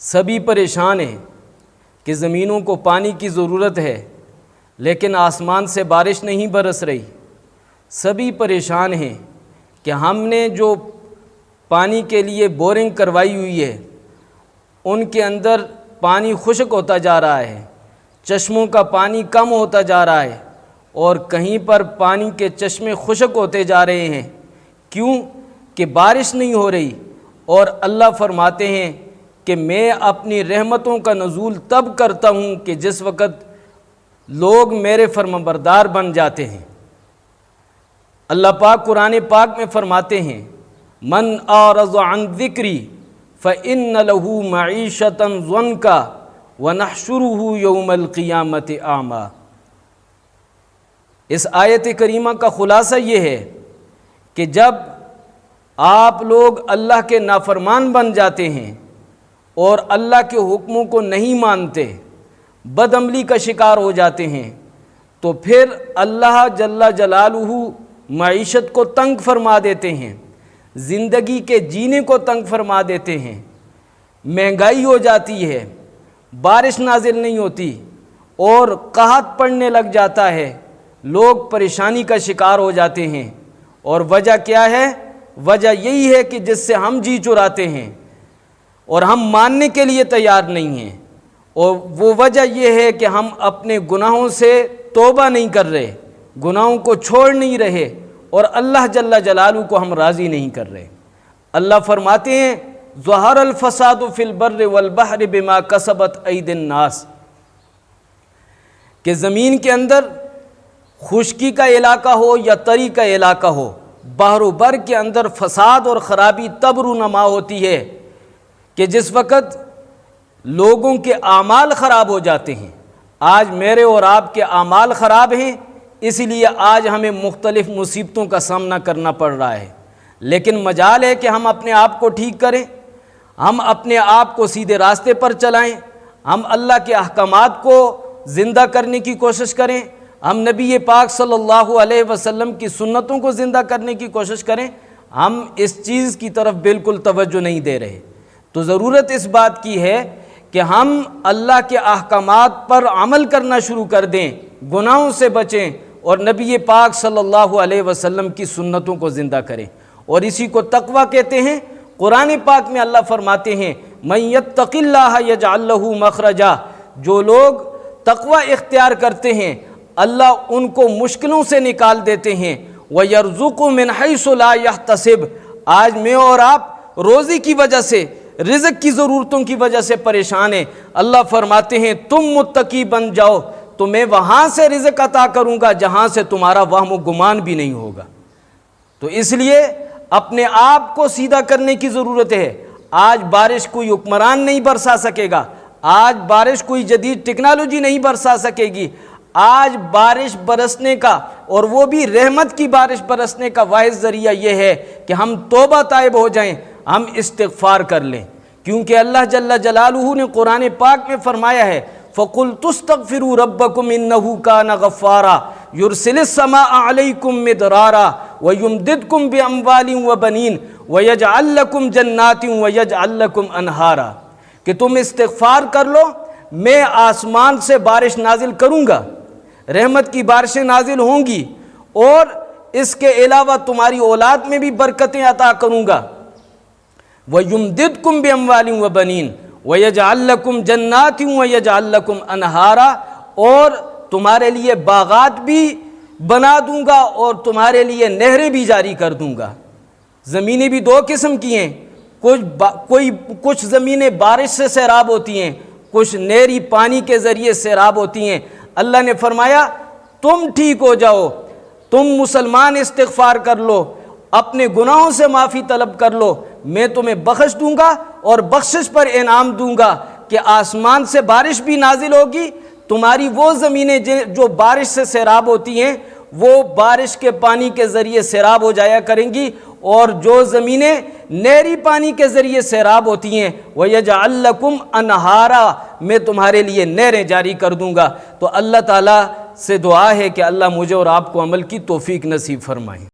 سبھی پریشان ہیں کہ زمینوں کو پانی کی ضرورت ہے لیکن آسمان سے بارش نہیں برس رہی۔ سبھی پریشان ہیں کہ ہم نے جو پانی کے لیے بورنگ کروائی ہوئی ہے ان کے اندر پانی خشک ہوتا جا رہا ہے، چشموں کا پانی کم ہوتا جا رہا ہے اور کہیں پر پانی کے چشمے خشک ہوتے جا رہے ہیں۔ کیوں؟ کہ بارش نہیں ہو رہی۔ اور اللہ فرماتے ہیں کہ میں اپنی رحمتوں کا نزول تب کرتا ہوں کہ جس وقت لوگ میرے فرمانبردار بن جاتے ہیں۔ اللہ پاک قرآن پاک میں فرماتے ہیں من اعرض عن ذکری فإن له معیشة ضنکا ونحشره یوم القیامت اعمی۔ اس آیت کریمہ کا خلاصہ یہ ہے کہ جب آپ لوگ اللہ کے نافرمان بن جاتے ہیں اور اللہ کے حکموں کو نہیں مانتے، بد عملی کا شکار ہو جاتے ہیں، تو پھر اللہ جل جلالہ معیشت کو تنگ فرما دیتے ہیں، زندگی کے جینے کو تنگ فرما دیتے ہیں، مہنگائی ہو جاتی ہے، بارش نازل نہیں ہوتی اور قحط پڑنے لگ جاتا ہے، لوگ پریشانی کا شکار ہو جاتے ہیں۔ اور وجہ کیا ہے؟ وجہ یہی ہے کہ جس سے ہم جی چراتے ہیں اور ہم ماننے کے لیے تیار نہیں ہیں، اور وہ وجہ یہ ہے کہ ہم اپنے گناہوں سے توبہ نہیں کر رہے، گناہوں کو چھوڑ نہیں رہے اور اللہ جل جلالہ کو ہم راضی نہیں کر رہے۔ اللہ فرماتے ہیں ظہر الفساد فی البر والبحر بما کسبت ایدی الناس، کہ زمین کے اندر خشکی کا علاقہ ہو یا تری کا علاقہ ہو، بحر و بر کے اندر فساد اور خرابی تب رونما ہوتی ہے کہ جس وقت لوگوں کے اعمال خراب ہو جاتے ہیں۔ آج میرے اور آپ کے اعمال خراب ہیں، اسی لیے آج ہمیں مختلف مصیبتوں کا سامنا کرنا پڑ رہا ہے، لیکن مجال ہے کہ ہم اپنے آپ کو ٹھیک کریں، ہم اپنے آپ کو سیدھے راستے پر چلائیں، ہم اللہ کے احکامات کو زندہ کرنے کی کوشش کریں، ہم نبی پاک صلی اللہ علیہ وسلم کی سنتوں کو زندہ کرنے کی کوشش کریں۔ ہم اس چیز کی طرف بالکل توجہ نہیں دے رہے، تو ضرورت اس بات کی ہے کہ ہم اللہ کے احکامات پر عمل کرنا شروع کر دیں، گناہوں سے بچیں اور نبی پاک صلی اللہ علیہ وسلم کی سنتوں کو زندہ کریں، اور اسی کو تقویٰ کہتے ہیں۔ قرآن پاک میں اللہ فرماتے ہیں من یتق اللہ یجعل لہ مخرجا، جو لوگ تقویٰ اختیار کرتے ہیں اللہ ان کو مشکلوں سے نکال دیتے ہیں۔ وَيَرْزُقُ مِنْ حَيْثُ لَا يَحْتَسِبُ، آج میں اور آپ روزی کی وجہ سے، رزق کی ضرورتوں کی وجہ سے پریشان ہیں، اللہ فرماتے ہیں تم متقی بن جاؤ تو میں وہاں سے رزق عطا کروں گا جہاں سے تمہارا وہم و گمان بھی نہیں ہوگا۔ تو اس لیے اپنے آپ کو سیدھا کرنے کی ضرورت ہے۔ آج بارش کوئی حکمران نہیں برسا سکے گا، آج بارش کوئی جدید ٹیکنالوجی نہیں برسا سکے گی، آج بارش برسنے کا اور وہ بھی رحمت کی بارش برسنے کا واحد ذریعہ یہ ہے کہ ہم توبہ طائب ہو جائیں، ہم استغفار کر لیں، کیونکہ اللہ جل جلالہ نے قرآن پاک میں فرمایا ہے فَقُلْتُ اسْتَغْفِرُوا رَبَّكُمْ إِنَّهُ كَانَ غَفَّارًا يُرْسِلِ السَّمَاءَ عَلَيْكُمْ مِدْرَارًا وَيُمْدِدْكُمْ بِأَمْوَالٍ وَبَنِينَ وَيَجْعَلْ لَكُمْ جَنَّاتٍ وَيَجْعَلْ لَكُمْ أَنْهَارًا، کہ تم استغفار کر لو، میں آسمان سے بارش نازل کروں گا، رحمت کی بارشیں نازل ہوں گی، اور اس کے علاوہ تمہاری اولاد میں بھی برکتیں عطا کروں گا۔ وَيُمْدِدْكُمْ بِأَمْوَالٍ وَبَنِينَ وَيَجْعَلْ لَكُمْ جَنَّاتٍ وَيَجْعَلْ لَكُمْ أَنْهَارًا، اور تمہارے لیے باغات بھی بنا دوں گا اور تمہارے لیے نہریں بھی جاری کر دوں گا۔ زمینیں بھی دو قسم کی ہیں، کچھ زمینیں بارش سے سیراب ہوتی ہیں، کچھ نہری پانی کے ذریعے سیراب ہوتی ہیں۔ اللہ نے فرمایا تم ٹھیک ہو جاؤ، تم مسلمان استغفار کر لو، اپنے گناہوں سے معافی طلب کر لو، میں تمہیں بخش دوں گا اور بخشش پر انعام دوں گا کہ آسمان سے بارش بھی نازل ہوگی، تمہاری وہ زمینیں جو بارش سے سیراب ہوتی ہیں وہ بارش کے پانی کے ذریعے سیراب ہو جایا کریں گی، اور جو زمینیں نہری پانی کے ذریعے سیراب ہوتی ہیں وَيَجْعَلْ لَكُمْ أَنْهَارًا، میں تمہارے لیے نہریں جاری کر دوں گا۔ تو اللہ تعالیٰ سے دعا ہے کہ اللہ مجھے اور آپ کو عمل کی توفیق نصیب فرمائے۔